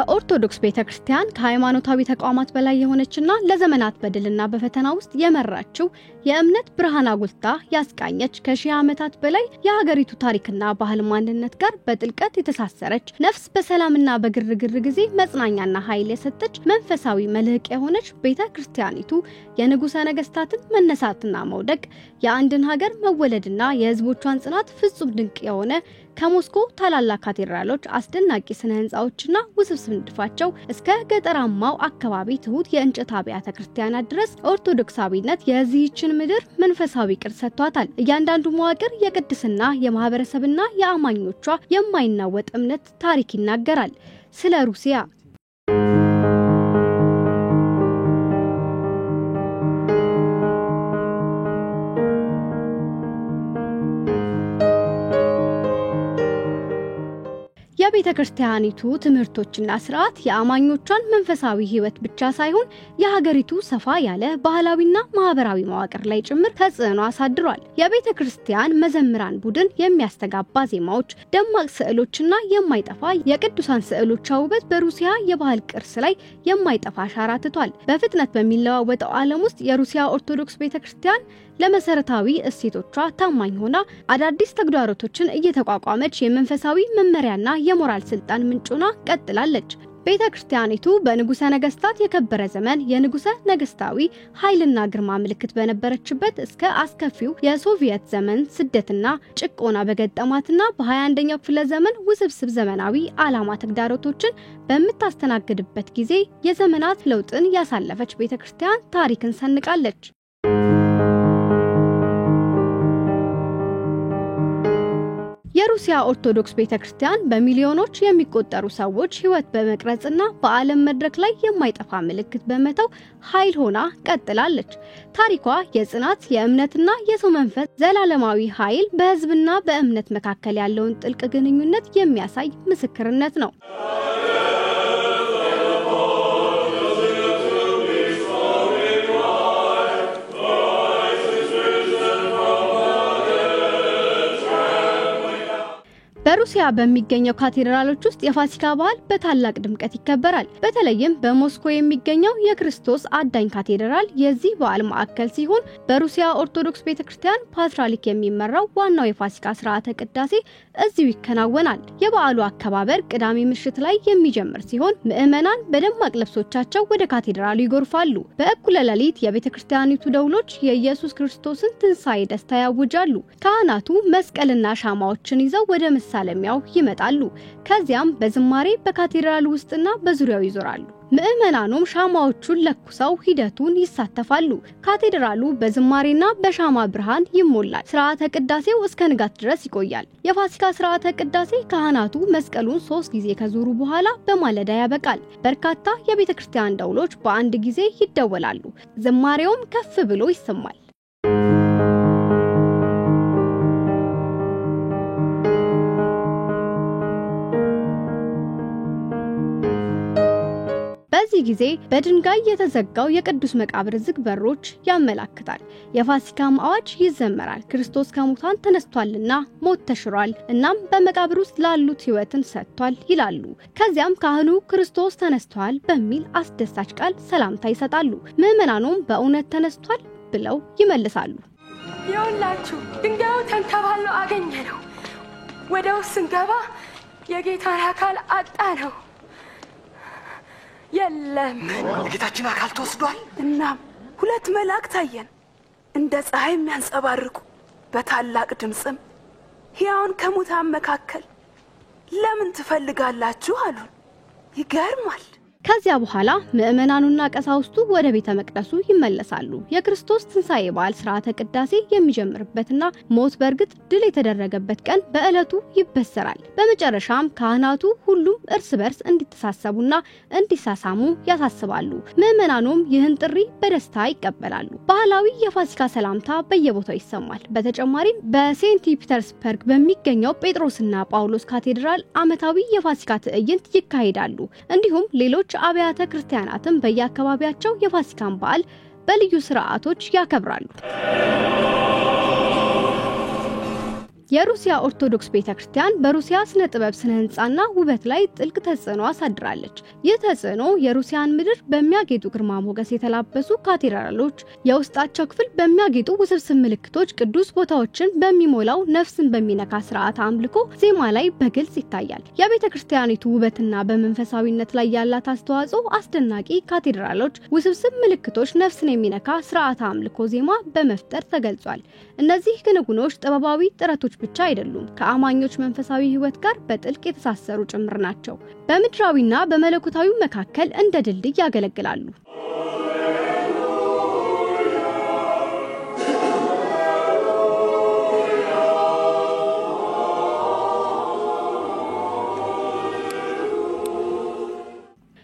የኦርቶዶክስ ቤተክርስቲያን ከሃይማኖታዊ ተቋማት በላይ የሆነችና ለዘመናት በድልና በፈተና ውስጥ የመራችው የእምነት ብርሃን አጉልታ ያስቃኘች ከሺህ ዓመታት በላይ የሀገሪቱ ታሪክና ባህል ማንነት ጋር በጥልቀት የተሳሰረች ነፍስ በሰላምና በግርግር ጊዜ መጽናኛና ኃይል የሰጠች መንፈሳዊ መልህቅ የሆነች ቤተክርስቲያኒቱ የንጉሠ ነገስታትን መነሳትና መውደቅ የአንድን ሀገር መወለድና የህዝቦቿን ጽናት ፍጹም ድንቅ የሆነ ከሞስኮ ታላላቅ ካቴድራሎች አስደናቂ ስነ ህንጻዎችና ውስብስብ ንድፋቸው እስከ ገጠራማው አካባቢ ትሁት የእንጨት አብያተ ክርስቲያናት ድረስ ኦርቶዶክሳዊነት የዚህችን ምድር መንፈሳዊ ቅርስ ሰጥቷታል። እያንዳንዱ መዋቅር የቅድስና የማህበረሰብና የአማኞቿ የማይናወጥ እምነት ታሪክ ይናገራል። ስለ ሩሲያ የቤተክርስቲያኒቱ ትምህርቶችና ስርዓት የአማኞቿን መንፈሳዊ ህይወት ብቻ ሳይሆን የሀገሪቱ ሰፋ ያለ ባህላዊና ማህበራዊ መዋቅር ላይ ጭምር ተጽዕኖ አሳድሯል። የቤተክርስቲያን መዘምራን ቡድን የሚያስተጋባ ዜማዎች፣ ደማቅ ስዕሎችና የማይጠፋ የቅዱሳን ስዕሎች ውበት በሩሲያ የባህል ቅርስ ላይ የማይጠፋ አሻራ ትቷል። በፍጥነት በሚለዋወጠው ዓለም ውስጥ የሩሲያ ኦርቶዶክስ ቤተክርስቲያን ለመሰረታዊ እሴቶቿ ታማኝ ሆና አዳዲስ ተግዳሮቶችን እየተቋቋመች የመንፈሳዊ መመሪያና የሞራል ስልጣን ምንጭና ቀጥላለች። ቤተክርስቲያኒቱ በንጉሠ ነገስታት የከበረ ዘመን የንጉሠ ነገስታዊ ኃይልና ግርማ ምልክት በነበረችበት እስከ አስከፊው የሶቪየት ዘመን ስደትና ጭቆና በገጠማትና በ21ኛው ክፍለ ዘመን ውስብስብ ዘመናዊ ዓላማ ተግዳሮቶችን በምታስተናግድበት ጊዜ የዘመናት ለውጥን ያሳለፈች ቤተክርስቲያን ታሪክን ሰንቃለች። የሩሲያ ኦርቶዶክስ ቤተክርስቲያን በሚሊዮኖች የሚቆጠሩ ሰዎች ህይወት በመቅረጽና በዓለም መድረክ ላይ የማይጠፋ ምልክት በመተው ኃይል ሆና ቀጥላለች። ታሪኳ የጽናት የእምነትና የሰው መንፈስ ዘላለማዊ ኃይል በህዝብና በእምነት መካከል ያለውን ጥልቅ ግንኙነት የሚያሳይ ምስክርነት ነው። በሩሲያ በሚገኘው ካቴድራሎች ውስጥ የፋሲካ በዓል በታላቅ ድምቀት ይከበራል። በተለይም በሞስኮ የሚገኘው የክርስቶስ አዳኝ ካቴድራል የዚህ በዓል ማዕከል ሲሆን በሩሲያ ኦርቶዶክስ ቤተክርስቲያን ፓትርያርክ የሚመራው ዋናው የፋሲካ ሥርዓተ ቅዳሴ እዚሁ ይከናወናል። የበዓሉ አከባበር ቅዳሜ ምሽት ላይ የሚጀምር ሲሆን ምዕመናን በደማቅ ልብሶቻቸው ወደ ካቴድራሉ ይጎርፋሉ። በእኩለ ሌሊት የቤተክርስቲያኒቱ ደውሎች የኢየሱስ ክርስቶስን ትንሣኤ ደስታ ያውጃሉ። ካህናቱ መስቀልና ሻማዎችን ይዘው ወደ መሳለሚያው ይመጣሉ። ከዚያም በዝማሬ በካቴድራሉ ውስጥና በዙሪያው ይዞራሉ። ምዕመናኑም ሻማዎቹን ለኩሰው ሂደቱን ይሳተፋሉ። ካቴድራሉ በዝማሬና በሻማ ብርሃን ይሞላል። ሥርዓተ ቅዳሴው እስከ ንጋት ድረስ ይቆያል። የፋሲካ ሥርዓተ ቅዳሴ ካህናቱ መስቀሉን 3 ጊዜ ከዞሩ በኋላ በማለዳ ያበቃል። በርካታ የቤተክርስቲያን ደውሎች በአንድ ጊዜ ይደወላሉ። ዝማሬውም ከፍ ብሎ ይሰማል። በዚህ ጊዜ በድንጋይ የተዘጋው የቅዱስ መቃብር ዝግ በሮች ያመላክታል። የፋሲካም አዋጅ ይዘመራል። ክርስቶስ ከሙታን ተነስቷልና ሞት ተሽሯል፣ እናም በመቃብር ውስጥ ላሉት ሕይወትን ሰጥቷል ይላሉ። ከዚያም ካህኑ ክርስቶስ ተነስቷል በሚል አስደሳች ቃል ሰላምታ ይሰጣሉ። ምዕመናኑም በእውነት ተነስቷል ብለው ይመልሳሉ። ይኸውላችሁ ድንጋዩ ተንከባሎ አገኘነው። ወደ ውስጥ ስንገባ የጌታን አካል አጣነው። የለም የጌታችን አካል ተወስዷል። እናም 2 መላእክት አየን፣ እንደ ፀሐይ የሚያንጸባርቁ በታላቅ ድምጽም ሕያውን ከሙታን መካከል ለምን ትፈልጋላችሁ አሉን። ይገርማል። ከዚያ በኋላ ምዕመናኑና ቀሳውስቱ ወደ ቤተ መቅደሱ ይመለሳሉ። የክርስቶስ ትንሣኤ በዓል ሥርዓተ ቅዳሴ የሚጀምርበትና ሞት በእርግጥ ድል የተደረገበት ቀን በዕለቱ ይበሰራል። በመጨረሻም ካህናቱ ሁሉም እርስ በርስ እንዲተሳሰቡና እንዲሳሳሙ ያሳስባሉ። ምዕመናኑም ይህን ጥሪ በደስታ ይቀበላሉ። ባህላዊ የፋሲካ ሰላምታ በየቦታው ይሰማል። በተጨማሪም በሴንት ፒተርስበርግ በሚገኘው ጴጥሮስና ጳውሎስ ካቴድራል ዓመታዊ የፋሲካ ትዕይንት ይካሄዳሉ። እንዲሁም ሌሎች አብያተ ክርስቲያናትም በየአካባቢያቸው የፋሲካን በዓል በልዩ ሥርዓቶች ያከብራሉ። የሩሲያ ኦርቶዶክስ ቤተክርስቲያን በሩሲያ ስነ ጥበብ ስነ ህንጻና ውበት ላይ ጥልቅ ተጽዕኖ አሳድራለች። ይህ ተጽዕኖ የሩሲያን ምድር በሚያጌጡ ግርማ ሞገስ የተላበሱ ካቴድራሎች፣ የውስጣቸው ክፍል በሚያጌጡ ውስብስብ ምልክቶች ቅዱስ ቦታዎችን በሚሞላው ነፍስን በሚነካ ስርዓተ አምልኮ ዜማ ላይ በግልጽ ይታያል። የቤተክርስቲያኒቱ ውበትና በመንፈሳዊነት ላይ ያላት አስተዋጽኦ አስደናቂ ካቴድራሎች፣ ውስብስብ ምልክቶች፣ ነፍስን የሚነካ ስርዓተ አምልኮ ዜማ በመፍጠር ተገልጿል። እነዚህ ክንውኖች ጥበባዊ ጥረቶች ብቻ አይደሉም፣ ከአማኞች መንፈሳዊ ህይወት ጋር በጥልቅ የተሳሰሩ ጭምር ናቸው። በምድራዊና በመለኮታዊ መካከል እንደ ድልድይ ያገለግላሉ።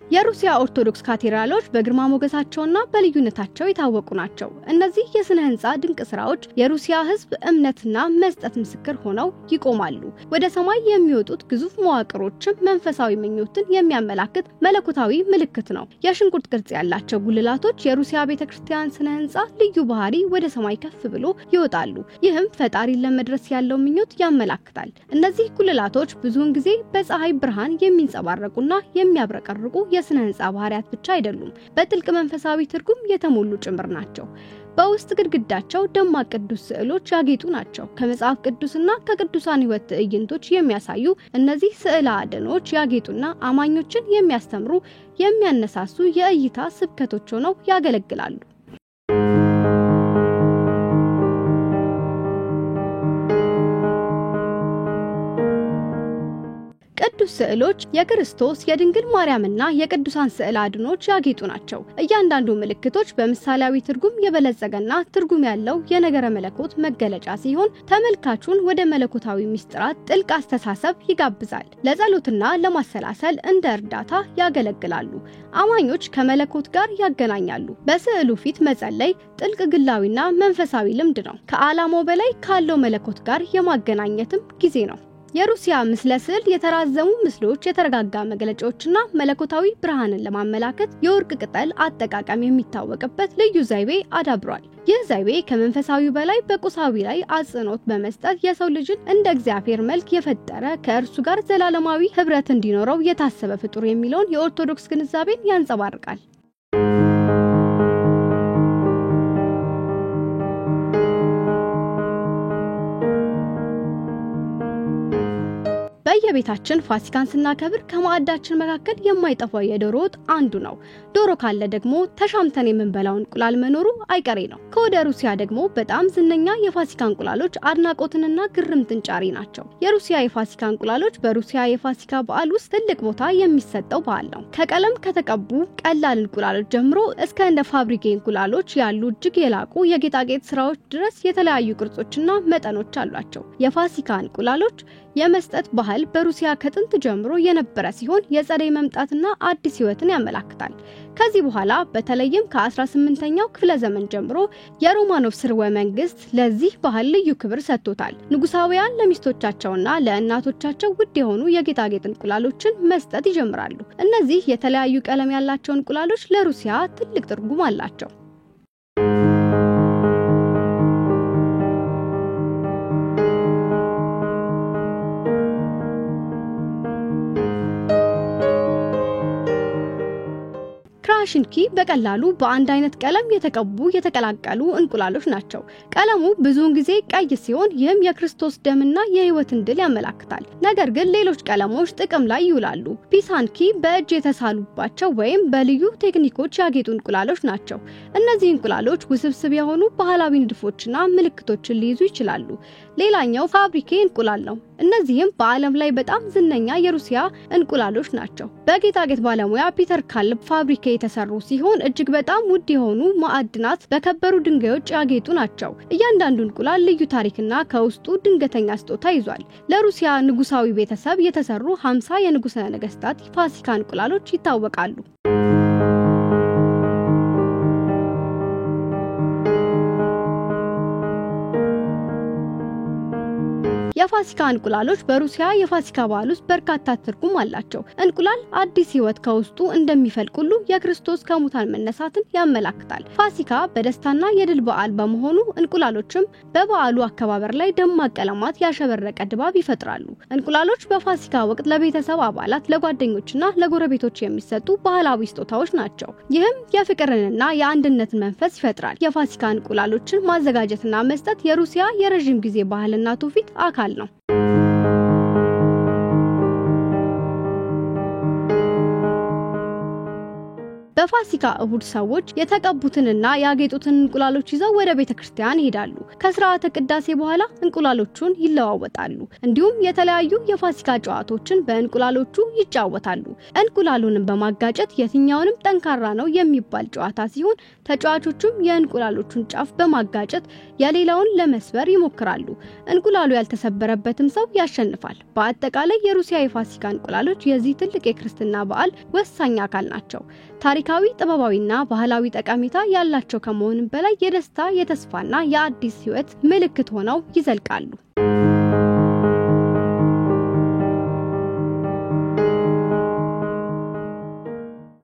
የሩሲያ ኦርቶዶክስ ካቴድራሎች በግርማ ሞገሳቸውና በልዩነታቸው የታወቁ ናቸው። እነዚህ የስነ ህንጻ ድንቅ ስራዎች የሩሲያ ህዝብ እምነትና መስጠት ምስክር ሆነው ይቆማሉ። ወደ ሰማይ የሚወጡት ግዙፍ መዋቅሮችም መንፈሳዊ ምኞትን የሚያመላክት መለኮታዊ ምልክት ነው። የሽንኩርት ቅርጽ ያላቸው ጉልላቶች የሩሲያ ቤተክርስቲያን ስነ ህንጻ ልዩ ባህሪ ወደ ሰማይ ከፍ ብሎ ይወጣሉ። ይህም ፈጣሪን ለመድረስ ያለው ምኞት ያመላክታል። እነዚህ ጉልላቶች ብዙውን ጊዜ በፀሐይ ብርሃን የሚንጸባረቁና የሚያብረቀርቁ የስነ ህንጻ ባህሪያት ብቻ አይደሉም፣ በጥልቅ መንፈሳዊ ትርጉም የተሞሉ ጭምር ናቸው። በውስጥ ግድግዳቸው ደማቅ ቅዱስ ስዕሎች ያጌጡ ናቸው። ከመጽሐፍ ቅዱስና ከቅዱሳን ህይወት ትዕይንቶች የሚያሳዩ እነዚህ ስዕለ አድኖች ያጌጡና አማኞችን የሚያስተምሩ፣ የሚያነሳሱ የእይታ ስብከቶች ሆነው ያገለግላሉ። ቅዱስ ስዕሎች የክርስቶስ የድንግል ማርያምና የቅዱሳን ስዕለ አድኖች ያጌጡ ናቸው። እያንዳንዱ ምልክቶች በምሳሌያዊ ትርጉም የበለጸገና ትርጉም ያለው የነገረ መለኮት መገለጫ ሲሆን ተመልካቹን ወደ መለኮታዊ ምስጢራት ጥልቅ አስተሳሰብ ይጋብዛል። ለጸሎትና ለማሰላሰል እንደ እርዳታ ያገለግላሉ። አማኞች ከመለኮት ጋር ያገናኛሉ። በስዕሉ ፊት መጸለይ ጥልቅ ግላዊና መንፈሳዊ ልምድ ነው። ከዓላማው በላይ ካለው መለኮት ጋር የማገናኘትም ጊዜ ነው። የሩሲያ ምስለ ስዕል የተራዘሙ ምስሎች፣ የተረጋጋ መግለጫዎችና መለኮታዊ ብርሃንን ለማመላከት የወርቅ ቅጠል አጠቃቀም የሚታወቅበት ልዩ ዘይቤ አዳብሯል። ይህ ዘይቤ ከመንፈሳዊ በላይ በቁሳዊ ላይ አጽንኦት በመስጠት የሰው ልጅን እንደ እግዚአብሔር መልክ የፈጠረ ከእርሱ ጋር ዘላለማዊ ህብረት እንዲኖረው የታሰበ ፍጡር የሚለውን የኦርቶዶክስ ግንዛቤን ያንጸባርቃል። በየቤታችን ፋሲካን ስናከብር ከማዕዳችን መካከል የማይጠፋው የዶሮ ወጥ አንዱ ነው። ዶሮ ካለ ደግሞ ተሻምተን የምንበላው እንቁላል መኖሩ አይቀሬ ነው። ከወደ ሩሲያ ደግሞ በጣም ዝነኛ የፋሲካ እንቁላሎች አድናቆትንና ግርምትን ጫሪ ናቸው። የሩሲያ የፋሲካ እንቁላሎች በሩሲያ የፋሲካ በዓል ውስጥ ትልቅ ቦታ የሚሰጠው በዓል ነው። ከቀለም ከተቀቡ ቀላል እንቁላሎች ጀምሮ እስከ እንደ ፋብሪኬ እንቁላሎች ያሉ እጅግ የላቁ የጌጣጌጥ ስራዎች ድረስ የተለያዩ ቅርጾችና መጠኖች አሏቸው። የፋሲካ እንቁላሎች የመስጠት ባህል በሩሲያ ከጥንት ጀምሮ የነበረ ሲሆን የጸደይ መምጣትና አዲስ ህይወትን ያመላክታል። ከዚህ በኋላ በተለይም ከ18ኛው ክፍለ ዘመን ጀምሮ የሮማኖቭ ስርወ መንግስት ለዚህ ባህል ልዩ ክብር ሰጥቶታል። ንጉሳውያን ለሚስቶቻቸውና ለእናቶቻቸው ውድ የሆኑ የጌጣጌጥ እንቁላሎችን መስጠት ይጀምራሉ። እነዚህ የተለያዩ ቀለም ያላቸው እንቁላሎች ለሩሲያ ትልቅ ትርጉም አላቸው። ክራሽንኪ በቀላሉ በአንድ አይነት ቀለም የተቀላቀሉ እንቁላሎች ናቸው። ቀለሙ ብዙውን ጊዜ ቀይ ሲሆን ይህም የክርስቶስ ደምና የህይወትን ድል ያመላክታል። ነገር ግን ሌሎች ቀለሞች ጥቅም ላይ ይውላሉ። ፒሳንኪ በእጅ የተሳሉባቸው ወይም በልዩ ቴክኒኮች ያጌጡ እንቁላሎች ናቸው። እነዚህ እንቁላሎች ውስብስብ የሆኑ ባህላዊ ንድፎችና ምልክቶችን ሊይዙ ይችላሉ። ሌላኛው ፋብሪኬ እንቁላል ነው። እነዚህም በዓለም ላይ በጣም ዝነኛ የሩሲያ እንቁላሎች ናቸው። በጌጣጌጥ ባለሙያ ፒተር ካልብ ፋብሪኬ የተሰሩ ሲሆን እጅግ በጣም ውድ የሆኑ ማዕድናት በከበሩ ድንጋዮች ያጌጡ ናቸው። እያንዳንዱ እንቁላል ልዩ ታሪክና ከውስጡ ድንገተኛ ስጦታ ይዟል። ለሩሲያ ንጉሳዊ ቤተሰብ የተሰሩ 50 የንጉሠ ነገሥታት ፋሲካ እንቁላሎች ይታወቃሉ። የፋሲካ እንቁላሎች በሩሲያ የፋሲካ በዓል ውስጥ በርካታ ትርጉም አላቸው። እንቁላል አዲስ ሕይወት ከውስጡ እንደሚፈልቅ ሁሉ የክርስቶስ ከሙታን መነሳትን ያመለክታል። ፋሲካ በደስታና የድል በዓል በመሆኑ እንቁላሎችም በበዓሉ አከባበር ላይ ደማቅ ቀለማት ያሸበረቀ ድባብ ይፈጥራሉ። እንቁላሎች በፋሲካ ወቅት ለቤተሰብ አባላት፣ ለጓደኞችና ለጎረቤቶች የሚሰጡ ባህላዊ ስጦታዎች ናቸው። ይህም የፍቅርንና የአንድነትን መንፈስ ይፈጥራል። የፋሲካ እንቁላሎችን ማዘጋጀትና መስጠት የሩሲያ የረጅም ጊዜ ባህልና ትውፊት አካል ነው። በፋሲካ እሁድ ሰዎች የተቀቡትንና ያጌጡትን እንቁላሎች ይዘው ወደ ቤተክርስቲያን ይሄዳሉ። ከሥርዓተ ቅዳሴ በኋላ እንቁላሎቹን ይለዋወጣሉ። እንዲሁም የተለያዩ የፋሲካ ጨዋታዎችን በእንቁላሎቹ ይጫወታሉ። እንቁላሉንም በማጋጨት የትኛውንም ጠንካራ ነው የሚባል ጨዋታ ሲሆን ተጫዋቾቹም የእንቁላሎቹን ጫፍ በማጋጨት የሌላውን ለመስበር ይሞክራሉ። እንቁላሉ ያልተሰበረበትም ሰው ያሸንፋል። በአጠቃላይ የሩሲያ የፋሲካ እንቁላሎች የዚህ ትልቅ የክርስትና በዓል ወሳኝ አካል ናቸው። ታሪካዊ፣ ጥበባዊና ባህላዊ ጠቀሜታ ያላቸው ከመሆኑም በላይ የደስታ፣ የተስፋና የአዲስ ሕይወት ምልክት ሆነው ይዘልቃሉ።